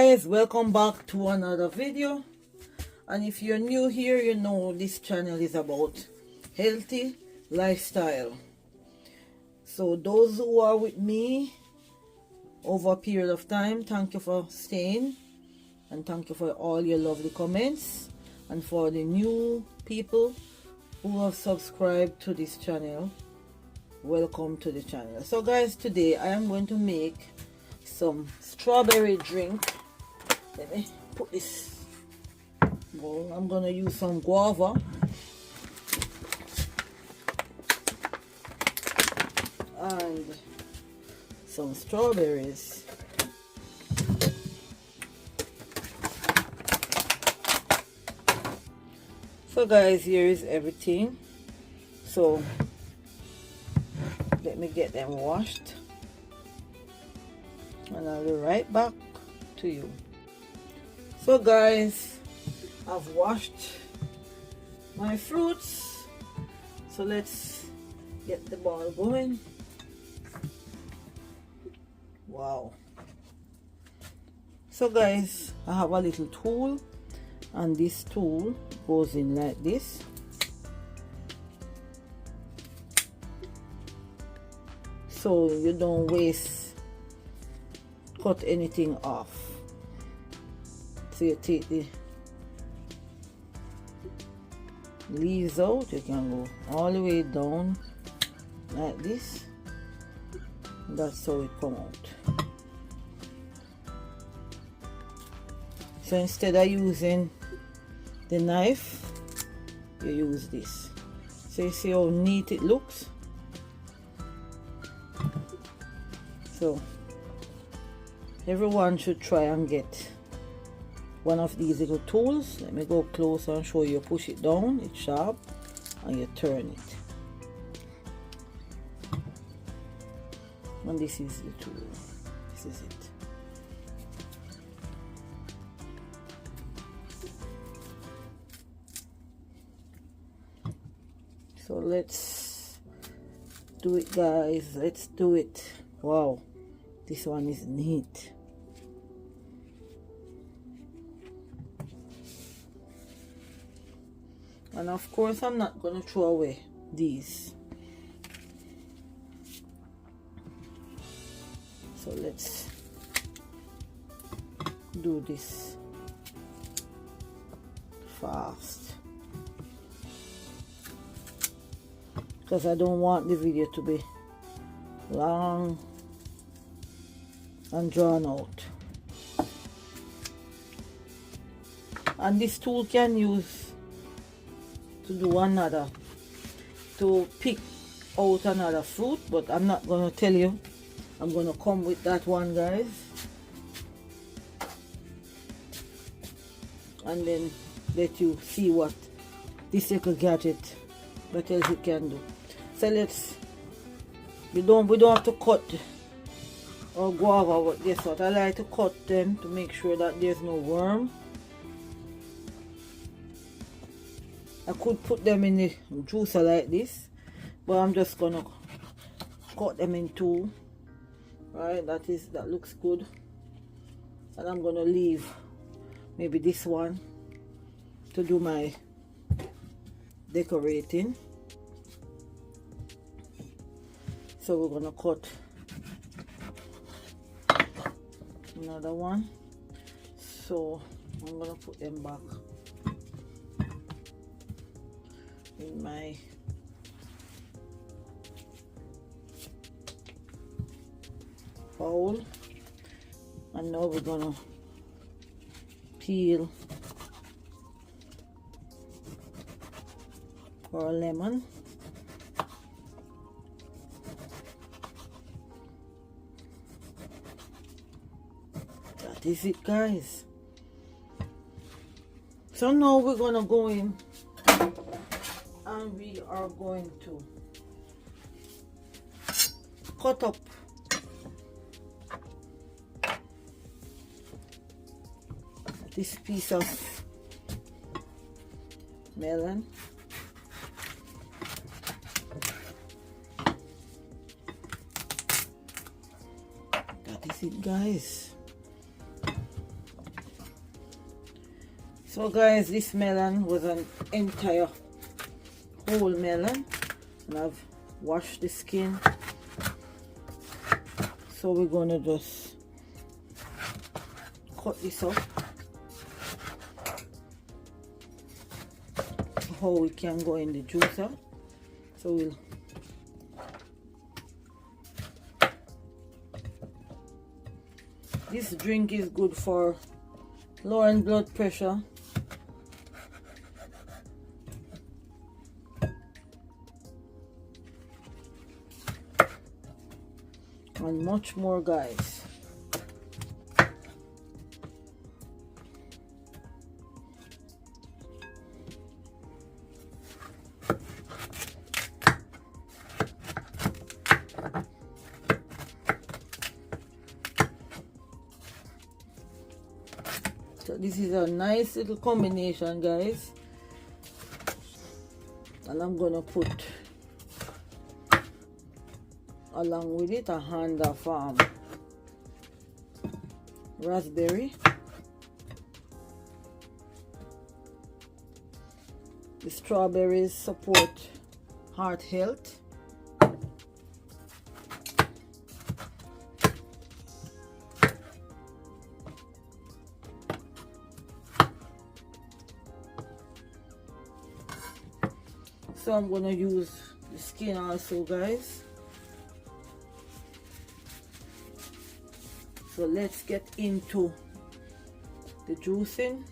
guys, welcome back to another video. And if you're new here, you know this channel is about healthy lifestyle. So those who are with me over a period of time, thank you for staying, and thank you for all your lovely comments. And for the new people who have subscribed to this channel, welcome to the channel. So guys, today I am going to make some strawberry drink. Let me put this bowl. I'm going to use some guava and some strawberries. So guys, here is everything. So let me get them washed and I'll be right back to you. So guys, I've washed my fruits, so let's get the ball going. Wow. So guys, I have a little tool, and this tool goes in like this. So you don't cut anything off. So you take the leaves out, you can go all the way down like this. That's how it come out. So instead of using the knife, you use this. So you see how neat it looks. So everyone should try and get one of these little tools. Let me go closer and show you. Push it down, it's sharp, and you turn it. And this is the tool. This is it. So let's do it, guys. Let's do it. Wow, this one is neat. And of course, I'm not going to throw away these. So let's do this fast, because I don't want the video to be long and drawn out. And this tool can use to do to pick out another fruit, but I'm not going to tell you. I'm going to come with that one, guys, and then let you see what this little gadget, what else it can do. So we don't have to cut our guava, but guess what, I like to cut them to make sure that there's no worm. I could put them in the juicer like this, but I'm just gonna cut them in two. Right, that looks good. And I'm gonna leave maybe this one to do my decorating. So we're gonna cut another one. So I'm gonna put them back in my bowl. And now we're gonna peel our lemon. That is it, guys. So now we're gonna go in and we are going to cut up this piece of melon. That is it, guys. So guys, this melon was an entire whole melon, and I've washed the skin. So we're gonna just cut this up how we can go in the juicer. So we'll this drink is good for lowering blood pressure, and much more, guys. So this is a nice little combination, guys, and I'm gonna put along with it a hand of raspberry. The strawberries support heart health. So I'm gonna use the skin also, guys. So let's get into the juicing.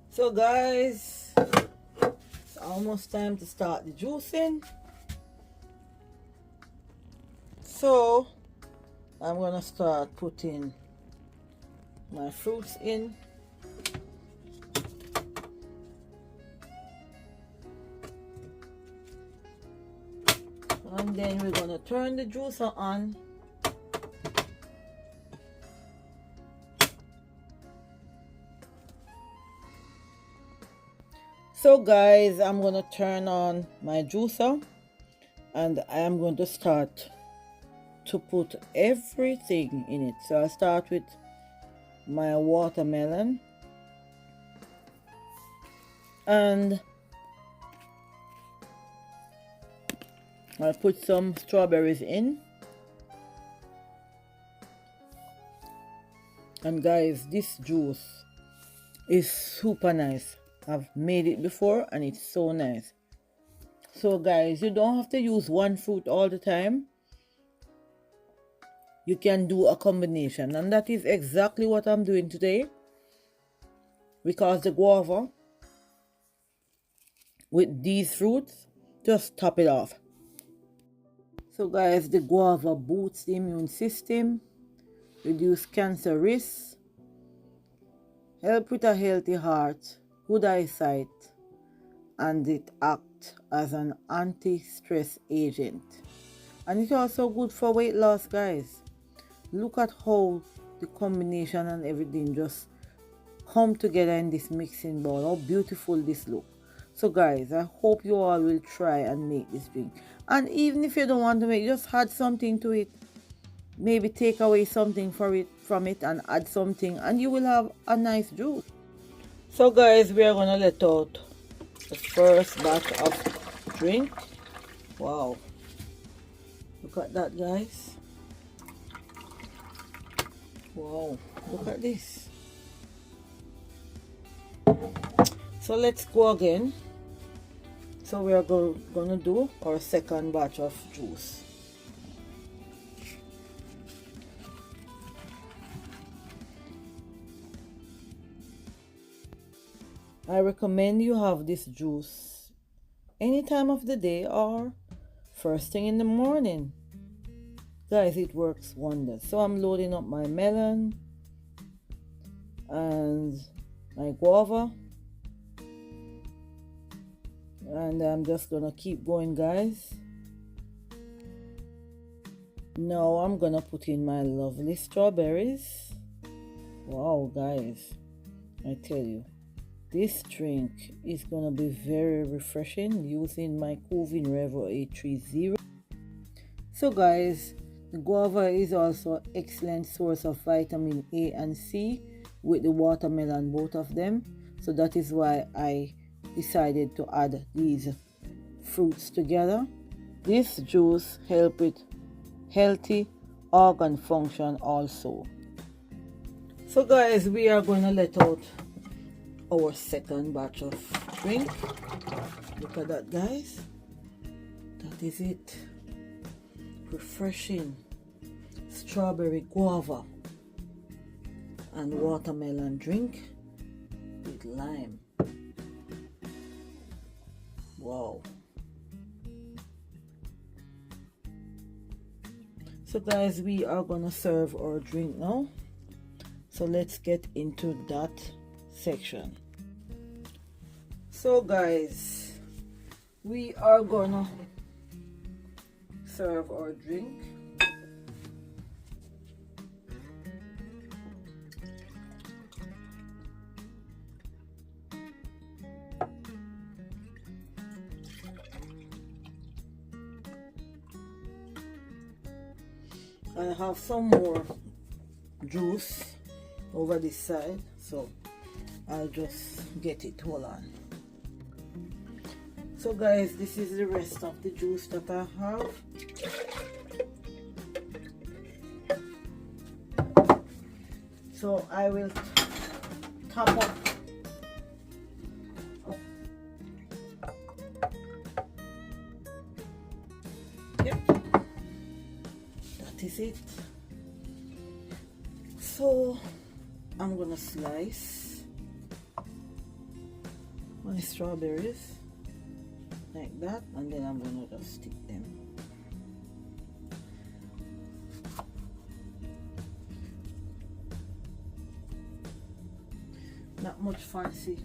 So guys, it's almost time to start the juicing. So I'm gonna start putting my fruits in. And then we're gonna turn the juicer on. So guys, I'm gonna turn on my juicer, and I am going to start to put everything in it. So I'll start with my watermelon, and I'll put some strawberries in. And guys, this juice is super nice. I've made it before and it's so nice. So guys, you don't have to use one fruit all the time. You can do a combination, and that is exactly what I'm doing today, because the guava with these fruits just top it off. So guys, the guava boosts the immune system, reduce cancer risks, help with a healthy heart, good eyesight, and it acts as an anti-stress agent. And it's also good for weight loss, guys. Look at how the combination and everything just come together in this mixing bowl. How beautiful this look. So guys, I hope you all will try and make this drink. And even if you don't want to make, just add something to it. Maybe take away something from it and add something, and you will have a nice juice. So guys, we are gonna let out the first batch of drink. Wow, look at that, guys. Wow, look at this. So let's go again. So we are gonna do our second batch of juice. I recommend you have this juice any time of the day or first thing in the morning. Guys, it works wonders. So I'm loading up my melon and my guava, and I'm just gonna keep going, guys. Now I'm gonna put in my lovely strawberries. Wow, guys, I tell you, This drink is gonna be very refreshing using my Covin Revo 830. So guys, the guava is also an excellent source of vitamin A and C with the watermelon, both of them. So that is why I decided to add these fruits together. This juice helps with healthy organ function also. So guys, we are going to let out our second batch of drink. Look at that, guys. That is it. Refreshing strawberry guava and watermelon drink with lime. Wow. So guys, we are gonna serve our drink now. So let's get into that section. So guys, we are gonna serve our drink. I have some more juice over this side, so I'll just get it. Hold on. So guys, this is the rest of the juice that I have. So I will top up is it. So I'm gonna slice my strawberries like that, and then I'm gonna just stick them. Not much fancy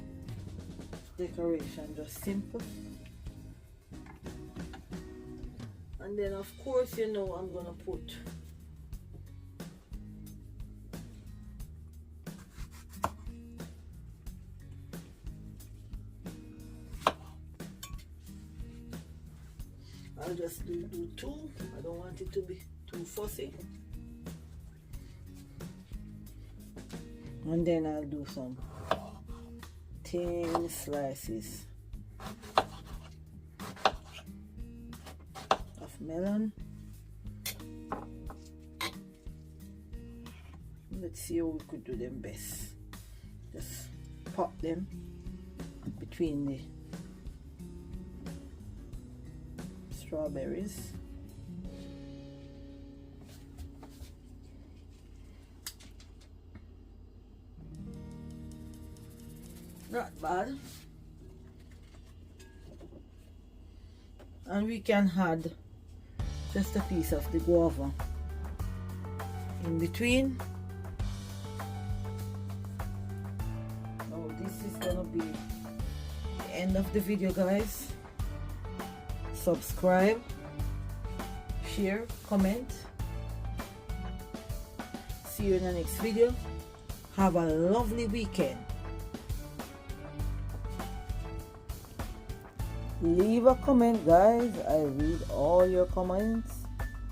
decoration, just simple. And then of course, you know, I'm gonna put I'll just do two. I don't want it to be too fussy. And then I'll do some thin slices of melon. Let's see how we could do them best. Just pop them between the strawberries. Not bad. And we can add just a piece of the guava in between. So this is gonna be the end of the video, guys. Subscribe, share, comment. See you in the next video. Have a lovely weekend. Leave a comment, guys. I read all your comments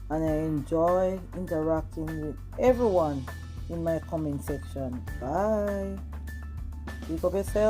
and I enjoy interacting with everyone in my comment section. Bye. Keep up yourself.